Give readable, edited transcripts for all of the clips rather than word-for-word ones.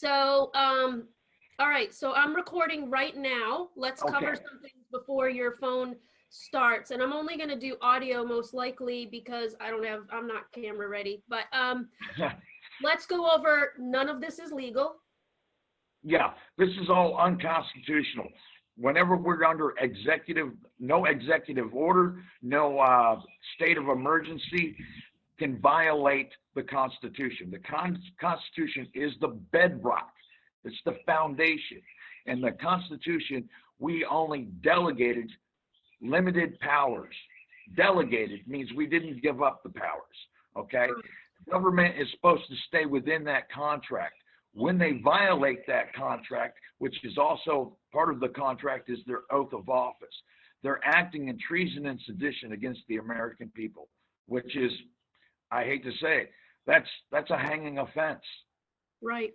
So, all right, so I'm recording right now. Let's cover Okay. some things before your phone starts. And I'm only going to do audio most likely because I'm not camera ready. But let's go over, none of this is legal. Yeah, this is all unconstitutional. Whenever we're under no executive order, no state of emergency can violate the Constitution. The Constitution is the bedrock. It's the foundation. And the Constitution, we only delegated limited powers. Delegated means we didn't give up the powers, okay? Government is supposed to stay within that contract. When they violate that contract, which is also part of the contract, is their oath of office. They're acting in treason and sedition against the American people, which is, I hate to say it, that's a hanging offense. Right.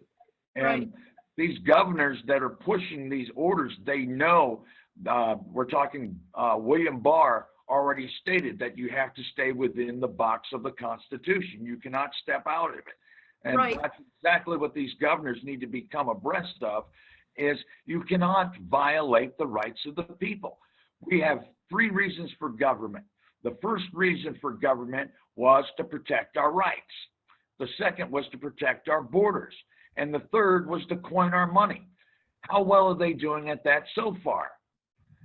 And right. These governors that are pushing these orders, they know, we're talking William Barr already stated that you have to stay within the box of the Constitution. You cannot step out of it. And that's exactly what these governors need to become abreast of, is you cannot violate the rights of the people. We have three reasons for government. The first reason for government was to protect our rights. The second was to protect our borders. And the third was to coin our money. How well are they doing at that so far?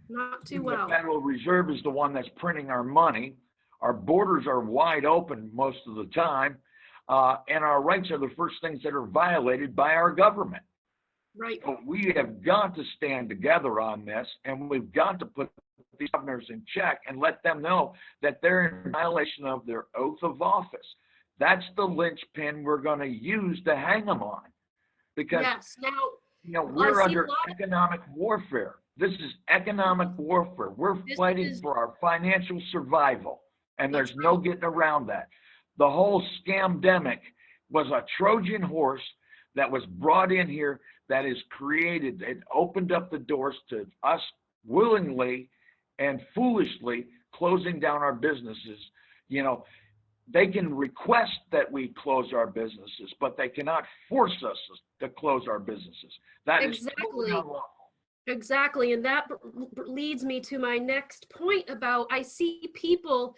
Not too well. The Federal Reserve is the one that's printing our money. Our borders are wide open most of the time. And our rights are the first things that are violated by our government. Right. So we have got to stand together on this, and we've got to put these governors in check and let them know that they're in violation of their oath of office. That's the linchpin we're going to use to hang them on. Because yes. Now, we're under economic warfare. This is economic warfare. We're fighting for our financial survival, and there's no getting around that. The whole scamdemic was a Trojan horse that was brought in here that is created. It opened up the doors to us willingly and foolishly closing down our businesses. They can request that we close our businesses, but they cannot force us to close our businesses. That is totally unlawful. Exactly. And that leads me to my next point about, I see people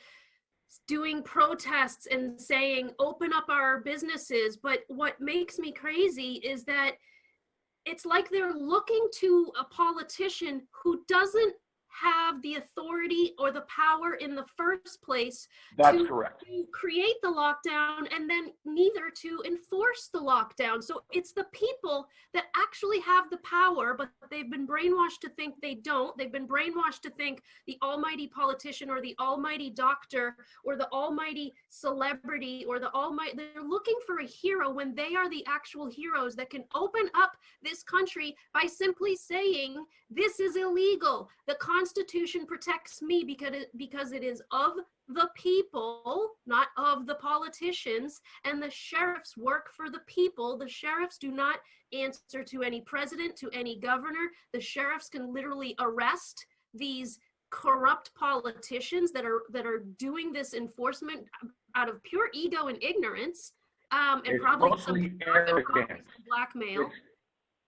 doing protests and saying, open up our businesses. But what makes me crazy is that it's like they're looking to a politician who doesn't have the authority or the power in the first place to create the lockdown, and then neither to enforce the lockdown. So it's the people that actually have the power, but they've been brainwashed to think they don't. They've been brainwashed to think the almighty politician or the almighty doctor or the almighty celebrity or they're looking for a hero when they are the actual heroes that can open up this country by simply saying, this is illegal. The Constitution protects me because it is of the people, not of the politicians, and the sheriffs work for the people. The sheriffs do not answer to any president, to any governor. The sheriffs can literally arrest these corrupt politicians that are doing this enforcement out of pure ego and ignorance, and probably some blackmail.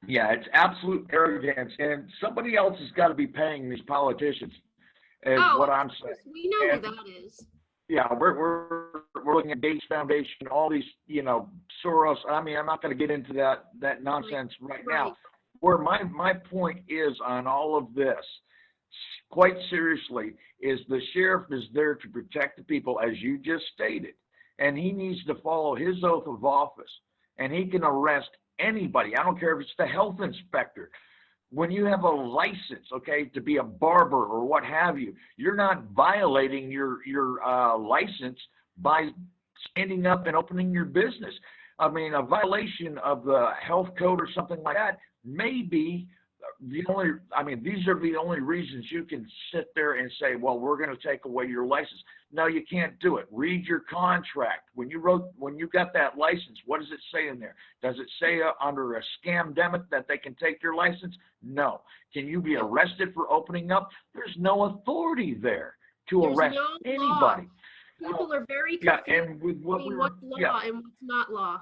It's absolute arrogance, and somebody else has got to be paying these politicians, is what I'm saying. We know who that is. Yeah, we're looking at Gates Foundation, all these, Soros. I mean, I'm not going to get into that nonsense right now. Where my point is on all of this, quite seriously, is the sheriff is there to protect the people, as you just stated, and he needs to follow his oath of office, and he can arrest anybody. I don't care if it's the health inspector. When you have a license, to be a barber or what have you, you're not violating your license by standing up and opening your business. I mean, a violation of the health code or something like that may be these are the only reasons you can sit there and say, well, we're going to take away your license. No, you can't do it. Read your contract. When you got that license, what does it say in there? Does it say under a scamdemic that they can take your license? No. Can you be arrested for opening up? There's no authority there to arrest anybody. People are very confused and with what's law and what's not law.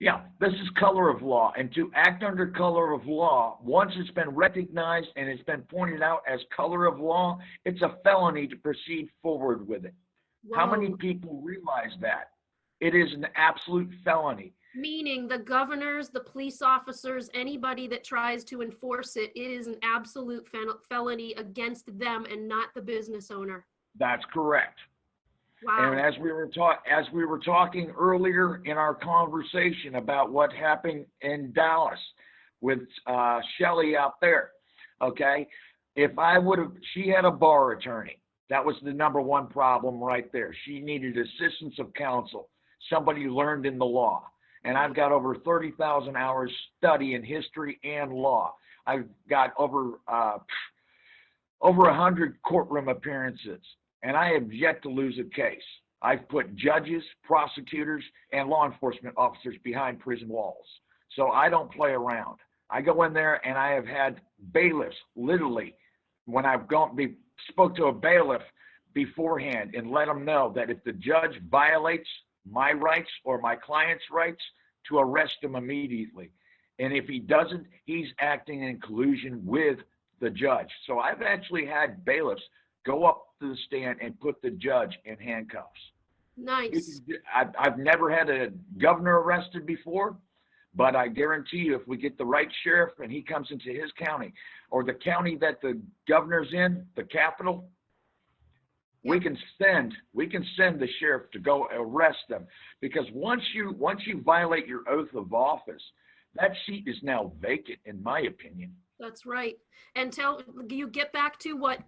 Yeah, this is color of law. And to act under color of law, once it's been recognized and it's been pointed out as color of law, it's a felony to proceed forward with it. How many Whoa. people realize that? It is an absolute felony. Meaning the governors, the police officers, anybody that tries to enforce it, it is an absolute felony against them and not the business owner. That's correct. Wow. And as we were talking earlier in our conversation about what happened in Dallas with Shelley out there, okay? If I would have, she had a bar attorney. That was the number one problem right there. She needed assistance of counsel, somebody who learned in the law. And I've got over 30,000 hours study in history and law. I've got over 100 courtroom appearances, and I have yet to lose a case. I've put judges, prosecutors, and law enforcement officers behind prison walls. So I don't play around. I go in there, and I have had bailiffs, literally, when I've spoke to a bailiff beforehand and let them know that if the judge violates my rights or my client's rights, to arrest him immediately. And if he doesn't, he's acting in collusion with the judge. So I've actually had bailiffs go up to the stand and put the judge in handcuffs. Nice. I've never had a governor arrested before, but I guarantee you if we get the right sheriff and he comes into his county or the county that the governor's in, the capital, we can send the sheriff to go arrest them, because once you violate your oath of office, that seat is now vacant, in my opinion. That's right. And you get back to what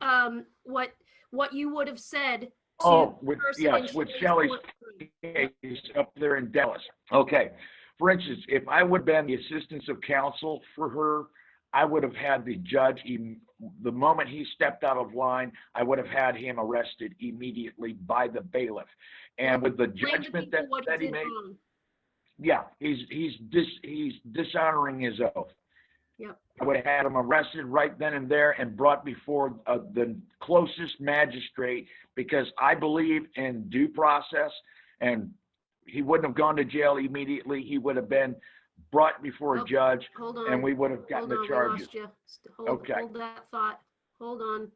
you would have said to with Shelley's Shelley's case up there in Dallas. Okay. For instance, if I would have been the assistance of counsel for her, I would have had the judge, the moment he stepped out of line, I would have had him arrested immediately by the bailiff. And with the judgment that he made, yeah, he's dishonoring his oath. Yep. I would have had him arrested right then and there and brought before the closest magistrate, because I believe in due process, and he wouldn't have gone to jail immediately. He would have been brought before a judge, and we would have gotten the charges. Hold that thought. Hold on.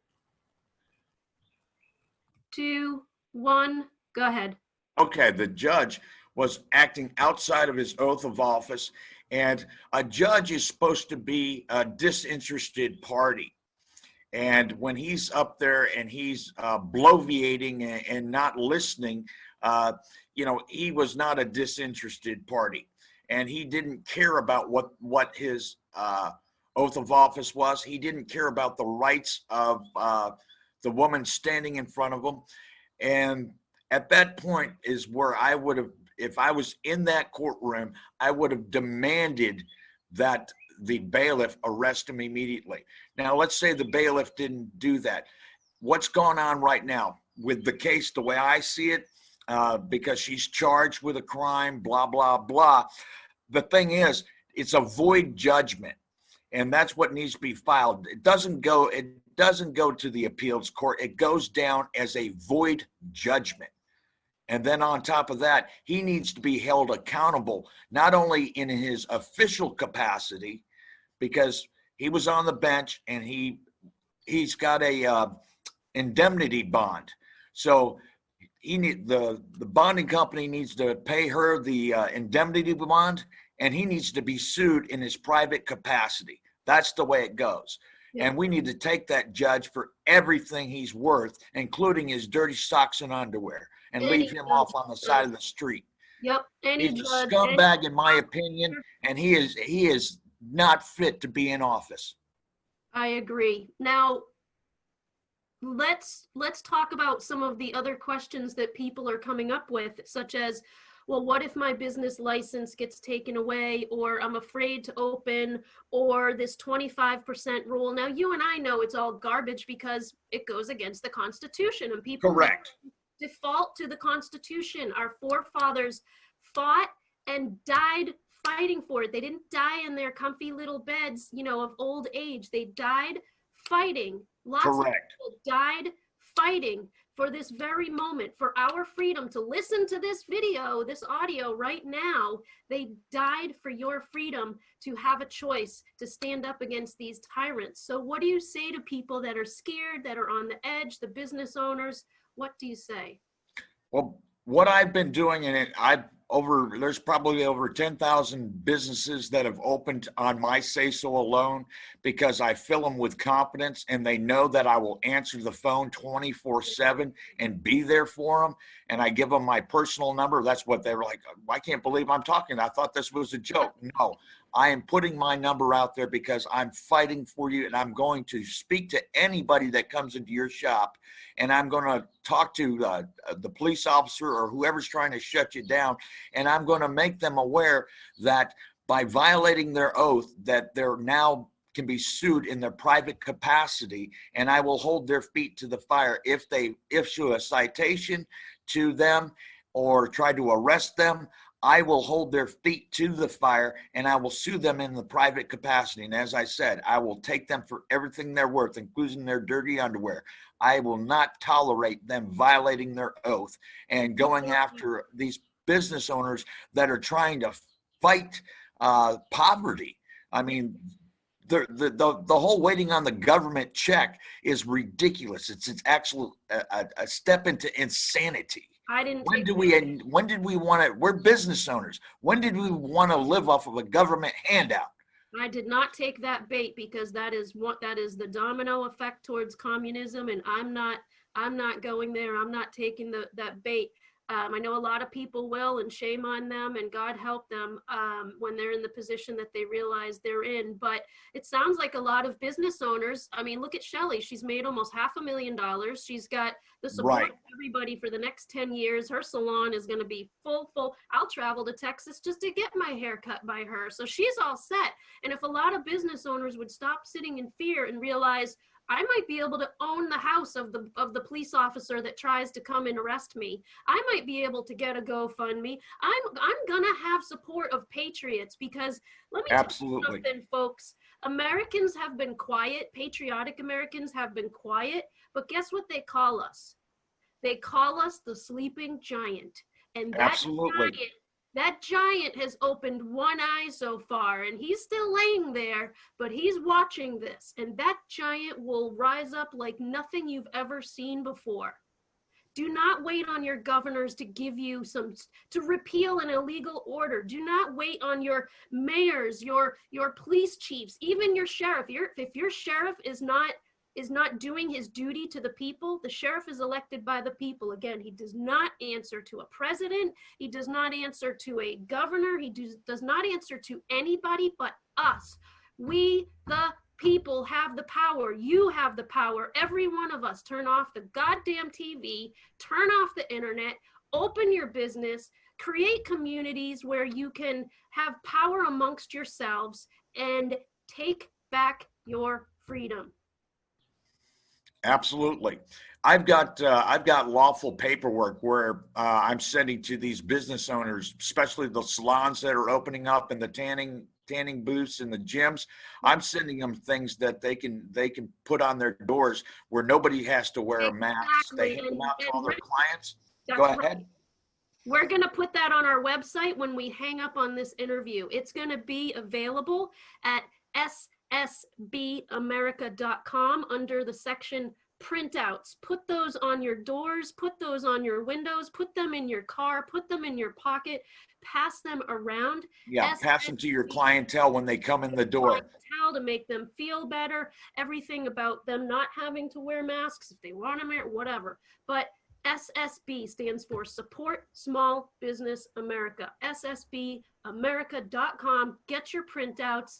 2, 1, go ahead. Okay, the judge was acting outside of his oath of office, and a judge is supposed to be a disinterested party. And when he's up there and he's bloviating and not listening, he was not a disinterested party. And he didn't care about what his oath of office was. He didn't care about the rights of the woman standing in front of him. And at that point is where I would have, if I was in that courtroom, I would have demanded that the bailiff arrest him immediately. Now, let's say the bailiff didn't do that. What's going on right now with the case, the way I see it, because she's charged with a crime, blah, blah, blah. The thing is, it's a void judgment, and that's what needs to be filed. It doesn't go to the appeals court. It goes down as a void judgment. And then on top of that, he needs to be held accountable, not only in his official capacity, because he was on the bench and he's got a indemnity bond. So the bonding company needs to pay her the indemnity bond, and he needs to be sued in his private capacity. That's the way it goes. Yeah. And we need to take that judge for everything he's worth, including his dirty socks and underwear, and leave him off on the side of the street. Yep. He's a scumbag, in my opinion, and he is not fit to be in office. I agree. Now, let's talk about some of the other questions that people are coming up with, such as, well, what if my business license gets taken away, or I'm afraid to open, or this 25% rule? Now, you and I know it's all garbage because it goes against the Constitution, and people correct default to the Constitution. Our forefathers fought and died fighting for it. They didn't die in their comfy little beds, of old age. They died fighting. Lots correct of people died fighting for this very moment, for our freedom to listen to this video, this audio right now. They died for your freedom to have a choice to stand up against these tyrants. So what do you say to people that are scared, that are on the edge, the business owners? What do you say? Well, what I've been doing, and there's probably over 10,000 businesses that have opened on my say-so alone, because I fill them with confidence and they know that I will answer the phone 24/7 and be there for them. And I give them my personal number. That's what they were like, I can't believe I'm talking. I thought this was a joke. No, I am putting my number out there because I'm fighting for you, and I'm going to speak to anybody that comes into your shop, and I'm going to talk to the police officer or whoever's trying to shut you down, and I'm going to make them aware that by violating their oath, that they're now can be sued in their private capacity, and I will hold their feet to the fire if they issue a citation to them or try to arrest them. I will hold their feet to the fire, and I will sue them in the private capacity. And as I said, I will take them for everything they're worth, including their dirty underwear. I will not tolerate them violating their oath and going after these business owners that are trying to fight poverty. I mean, the whole waiting on the government check is ridiculous. It's actually a step into insanity. I didn't. When did we want to? We're business owners. When did we want to live off of a government handout? I did not take that bait, because that is the domino effect towards communism, and I'm not going there. I'm not taking that bait. I know a lot of people will, and shame on them, and God help them when they're in the position that they realize they're in. But it sounds like a lot of business owners, I mean, look at Shelly. She's made almost $500,000. She's got the support Right. of everybody for the next 10 years. Her salon is going to be full. I'll travel to Texas just to get my hair cut by her. So she's all set. And if a lot of business owners would stop sitting in fear and realize, I might be able to own the house of the police officer that tries to come and arrest me. I might be able to get a GoFundMe. I'm gonna have support of patriots, because let me tell you something, folks. Americans have been quiet. Patriotic Americans have been quiet. But guess what they call us? They call us the sleeping giant. And that giant has opened one eye so far, and he's still laying there, but he's watching this, and that giant will rise up like nothing you've ever seen before. Do not wait on your governors to give you to repeal an illegal order. Do not wait on your mayors, your police chiefs, even your sheriff. If your sheriff is not doing his duty to the people, the sheriff is elected by the people. Again, he does not answer to a president. He does not answer to a governor. He does not answer to anybody but us. We, the people, have the power. You have the power. Every one of us. Turn off the goddamn TV, turn off the internet, open your business, create communities where you can have power amongst yourselves, and take back your freedom. Absolutely. I've got lawful paperwork where I'm sending to these business owners, especially the salons that are opening up and the tanning booths and the gyms. I'm sending them things that they can put on their doors where nobody has to wear a mask. They hand them out to all their clients. Go ahead. We're going to put that on our website when we hang up on this interview. It's going to be available at ssbamerica.com under the section printouts. Put those on your doors, put those on your windows, put them in your car, put them in your pocket, pass them around. Yeah, pass them to your clientele when they come in the door. To make them feel better, everything about them not having to wear masks if they want to wear, whatever. But SSB stands for Support Small Business America. ssbamerica.com. Get your printouts.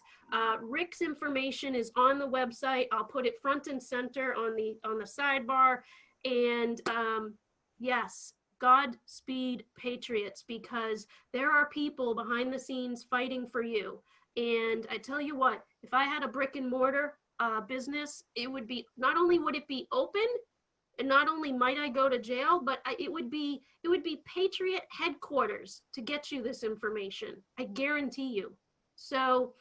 Rick's information is on the website. I'll put it front and center on the sidebar. And yes, Godspeed Patriots, because there are people behind the scenes fighting for you. And I tell you what, if I had a brick and mortar business, it would be, not only would it be open, and not only might I go to jail, but it would be Patriot headquarters to get you this information. I guarantee you. So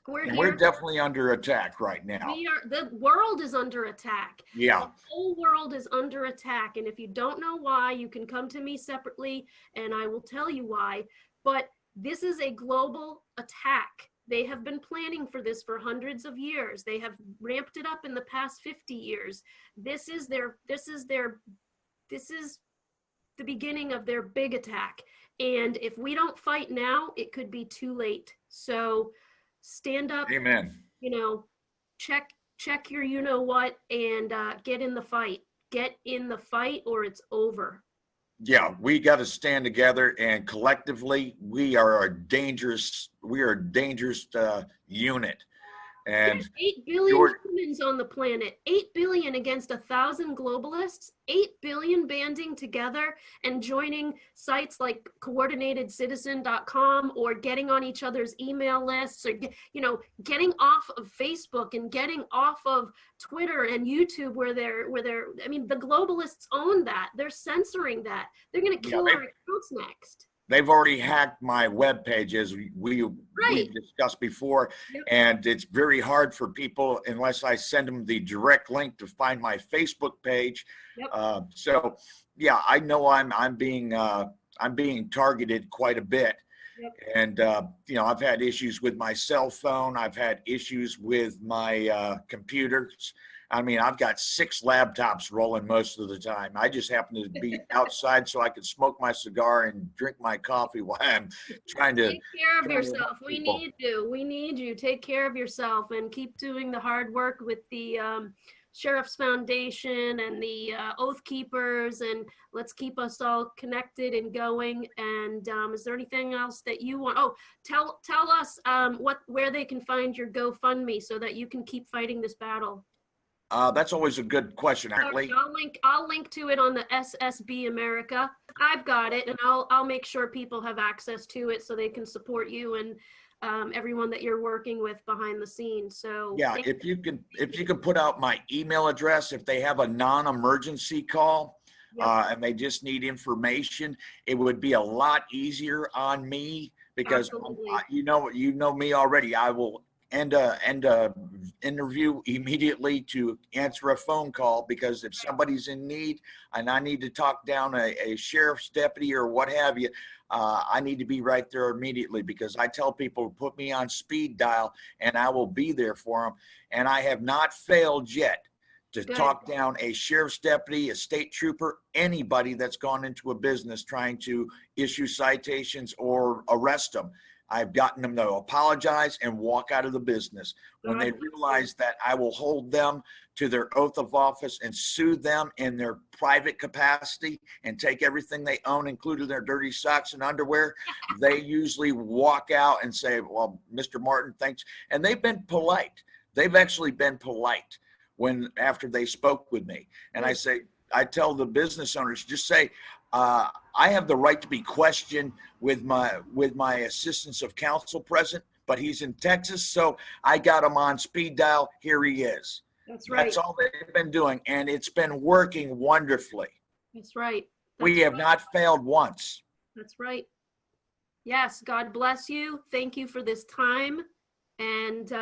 We're And we're here. definitely under attack right now. The world is under attack. Yeah. The whole world is under attack. And if you don't know why, you can come to me separately and I will tell you why. But this is a global attack. They have been planning for this for hundreds of years. They have ramped it up in the past 50 years. This is the beginning of their big attack. And if we don't fight now, it could be too late. So stand up, Amen. check your what and get in the fight. Get in the fight or it's over. Yeah, we got to stand together, and collectively we are a dangerous unit. And There's 8 billion humans on the planet, 8 billion against 1,000 globalists, 8 billion banding together and joining sites like coordinatedcitizen.com or getting on each other's email lists, or, getting off of Facebook and getting off of Twitter and YouTube where the globalists own that. They're censoring that. They're going to kill our accounts next. They've already hacked my webpage, as we've discussed before. Yep. And it's very hard for people unless I send them the direct link to find my Facebook page. Yep. So yeah, I know I'm being targeted quite a bit. Yep. And I've had issues with my cell phone. I've had issues with my computers. I mean, I've got 6 laptops rolling most of the time. I just happen to be outside so I can smoke my cigar and drink my coffee while I'm trying to take care of trying to yourself. help We people. need you. We need you. Take care of yourself and keep doing the hard work with the Sheriff's Foundation and the Oath Keepers, and let's keep us all connected and going. And is there anything else that you want? Oh, tell us where they can find your GoFundMe so that you can keep fighting this battle. That's always a good question, Hartley. I'll link to it on the SSB America. I've got it, and I'll make sure people have access to it so they can support you and everyone that you're working with behind the scenes. So Yeah, if you can put out my email address, if they have a non-emergency call, Yep. and they just need information, it would be a lot easier on me because Absolutely. you know me already. I will end a interview immediately to answer a phone call, because if somebody's in need and I need to talk down a sheriff's deputy or what have you, I need to be right there immediately, because I tell people to put me on speed dial and I will be there for them. And I have not failed yet to Good. talk down a sheriff's deputy, a state trooper, anybody that's gone into a business trying to issue citations or arrest them. I've gotten them to apologize and walk out of the business when they realize that I will hold them to their oath of office and sue them in their private capacity and take everything they own, including their dirty socks and underwear. They usually walk out and say, well, Mr. Martin, thanks. And they've been polite. They've actually been polite after they spoke with me. And I tell the business owners, just say, I have the right to be questioned with my assistance of counsel present, but he's in Texas, so I got him on speed dial. Here he is. That's right. That's all they've been doing, and it's been working wonderfully. That's right. We have not failed once. That's right. Yes, God bless you. Thank you for this time. And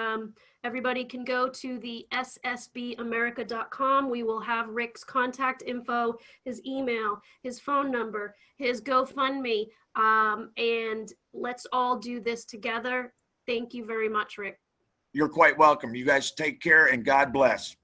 everybody can go to the ssbamerica.com. We will have Rick's contact info, his email, his phone number, his GoFundMe, and let's all do this together. Thank you very much, Rick. You're quite welcome. You guys take care, and God bless.